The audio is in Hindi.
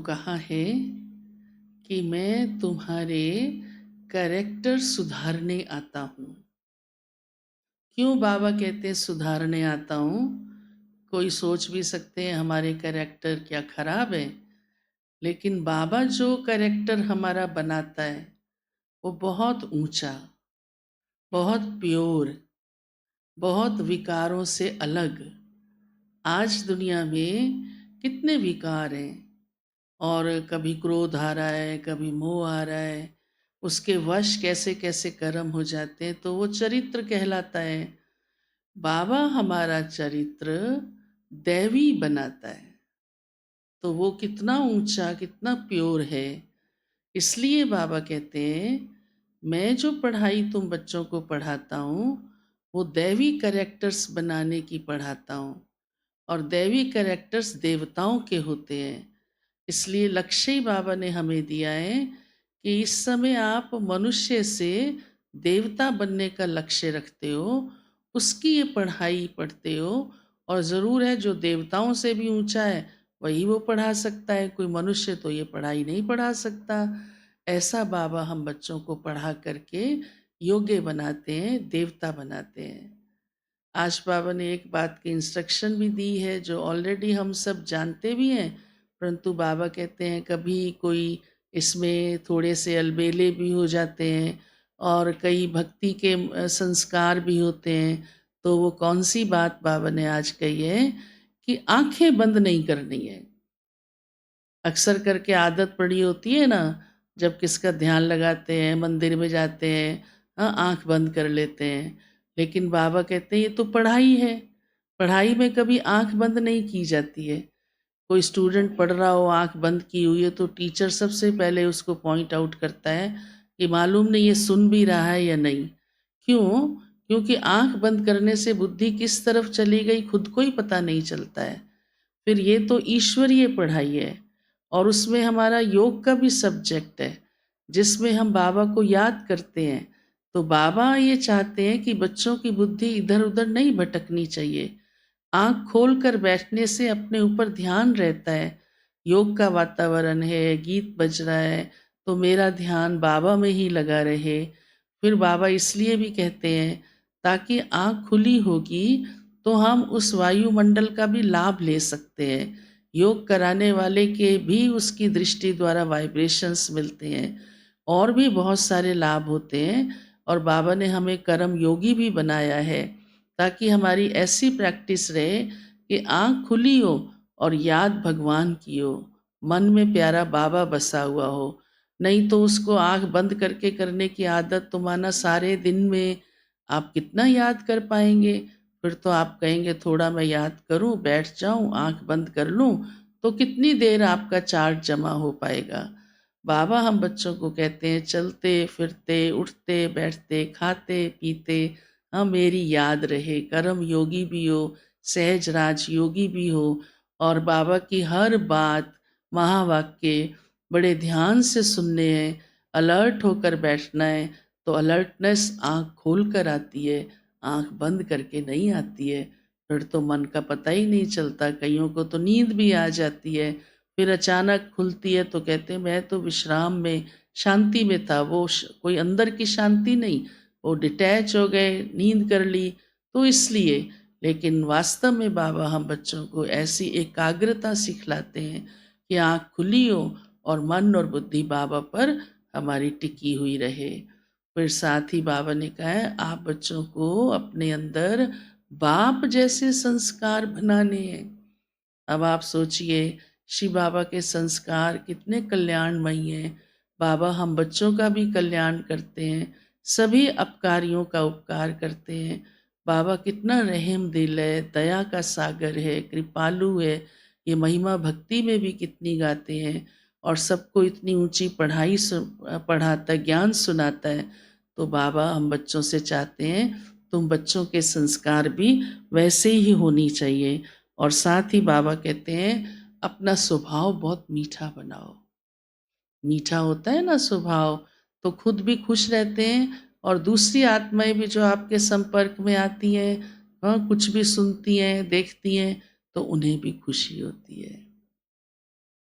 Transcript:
कहा है कि मैं तुम्हारे कैरेक्टर सुधारने आता हूँ। क्यों बाबा कहते हैं सुधारने आता हूँ? कोई सोच भी सकते हैं हमारे कैरेक्टर क्या खराब है, लेकिन बाबा जो कैरेक्टर हमारा बनाता है वो बहुत ऊंचा, बहुत प्योर, बहुत विकारों से अलग। आज दुनिया में कितने विकार हैं, और कभी क्रोध आ रहा है, कभी मोह आ रहा है, उसके वश कैसे कैसे कर्म हो जाते हैं, तो वो चरित्र कहलाता है। बाबा हमारा चरित्र दैवी बनाता है, तो वो कितना ऊंचा, कितना प्योर है। इसलिए बाबा कहते हैं मैं जो पढ़ाई तुम बच्चों को पढ़ाता हूँ वो दैवी कैरेक्टर्स बनाने की पढ़ाता हूँ, और दैवी कैरेक्टर्स देवताओं के होते हैं। इसलिए लक्ष्य ही बाबा ने हमें दिया है कि इस समय आप मनुष्य से देवता बनने का लक्ष्य रखते हो, उसकी ये पढ़ाई पढ़ते हो। और ज़रूर है जो देवताओं से भी ऊंचा है वही वो पढ़ा सकता है, कोई मनुष्य तो ये पढ़ाई नहीं पढ़ा सकता। ऐसा बाबा हम बच्चों को पढ़ा करके योग्य बनाते हैं, देवता बनाते हैं। आज बाबा ने एक बात की इंस्ट्रक्शन भी दी है जो ऑलरेडी हम सब जानते भी हैं, परंतु बाबा कहते हैं कभी कोई इसमें थोड़े से अलबेले भी हो जाते हैं और कई भक्ति के संस्कार भी होते हैं। तो वो कौन सी बात बाबा ने आज कही है कि आंखें बंद नहीं करनी है। अक्सर करके आदत पड़ी होती है ना, जब किसका ध्यान लगाते हैं, मंदिर में जाते हैं, हाँ आंख बंद कर लेते हैं। लेकिन बाबा कहते हैं ये तो पढ़ाई है, पढ़ाई में कभी आंख बंद नहीं की जाती है। कोई स्टूडेंट पढ़ रहा हो आंख बंद की हुई है तो टीचर सबसे पहले उसको पॉइंट आउट करता है कि मालूम नहीं ये सुन भी रहा है या नहीं। क्यों? क्योंकि आंख बंद करने से बुद्धि किस तरफ चली गई खुद को ही पता नहीं चलता है। फिर ये तो ईश्वरीय पढ़ाई है, और उसमें हमारा योग का भी सब्जेक्ट है जिसमें हम बाबा को याद करते हैं। तो बाबा ये चाहते हैं कि बच्चों की बुद्धि इधर उधर नहीं भटकनी चाहिए। आंख खोल कर बैठने से अपने ऊपर ध्यान रहता है, योग का वातावरण है, गीत बज रहा है, तो मेरा ध्यान बाबा में ही लगा रहे। फिर बाबा इसलिए भी कहते हैं ताकि आंख खुली होगी तो हम उस वायुमंडल का भी लाभ ले सकते हैं। योग कराने वाले के भी उसकी दृष्टि द्वारा वाइब्रेशंस मिलते हैं, और भी बहुत सारे लाभ होते हैं। और बाबा ने हमें कर्म योगी भी बनाया है ताकि हमारी ऐसी प्रैक्टिस रहे कि आँख खुली हो और याद भगवान की हो, मन में प्यारा बाबा बसा हुआ हो। नहीं तो उसको आँख बंद करके करने की आदत तो माना सारे दिन में आप कितना याद कर पाएंगे। फिर तो आप कहेंगे थोड़ा मैं याद करूं, बैठ जाऊं, आँख बंद कर लूं, तो कितनी देर आपका चार्ट जमा हो पाएगा। बाबा हम बच्चों को कहते हैं चलते फिरते उठते बैठते खाते पीते हाँ मेरी याद रहे, कर्म योगी भी हो, सहज राज योगी भी हो, और बाबा की हर बात महावाक्य बड़े ध्यान से सुनने हैं, अलर्ट होकर बैठना है। तो अलर्टनेस आँख खोल कर आती है, आँख बंद करके नहीं आती है। फिर तो मन का पता ही नहीं चलता, कईयों को तो नींद भी आ जाती है, फिर अचानक खुलती है तो कहते हैं मैं तो विश्राम में शांति में था। वो कोई अंदर की शांति नहीं, वो डिटैच हो गए, नींद कर ली, तो इसलिए। लेकिन वास्तव में बाबा हम बच्चों को ऐसी एकाग्रता सिखलाते हैं कि आँख खुली हो और मन और बुद्धि बाबा पर हमारी टिकी हुई रहे। फिर साथ ही बाबा ने कहा है आप बच्चों को अपने अंदर बाप जैसे संस्कार बनाने हैं। अब आप सोचिए शिव बाबा के संस्कार कितने कल्याणमयी हैं। बाबा हम बच्चों का भी कल्याण करते हैं, सभी अपकारियों का उपकार करते हैं। बाबा कितना रहम दिल है, दया का सागर है, कृपालु है। ये महिमा भक्ति में भी कितनी गाते हैं, और सबको इतनी ऊंची पढ़ाई पढ़ाता है, ज्ञान सुनाता है। तो बाबा हम बच्चों से चाहते हैं तुम बच्चों के संस्कार भी वैसे ही होनी चाहिए। और साथ ही बाबा कहते हैं अपना स्वभाव बहुत मीठा बनाओ। मीठा होता है ना स्वभाव, तो खुद भी खुश रहते हैं और दूसरी आत्माएं भी जो आपके संपर्क में आती हैं, हाँ कुछ भी सुनती हैं देखती हैं, तो उन्हें भी खुशी होती है।